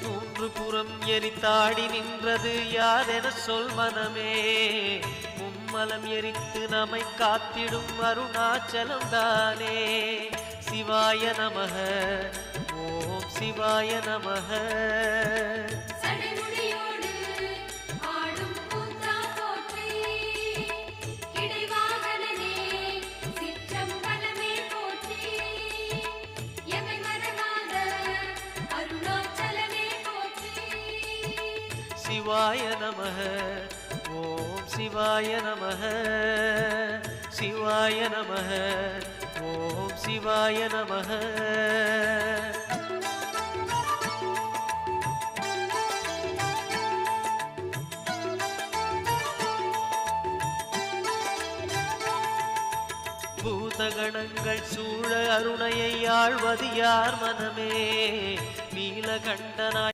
மூன்று புறம் எரித்தாடி நின்றது யாரென சொல் மனமே. மும்மலம் எரித்து நம்மை காத்திடும் அருணாச்சலம் தானே. சிவாய நமக ஓம் சிவாய நமக. சிவாய நமக ஓம் சிவாய நமக. சிவாய நமக ஓம் சிவாய நமக. பூதகணங்கள் சூழ அருணையை ஆழ்வது யார் மனமே. நீலகண்டனாய்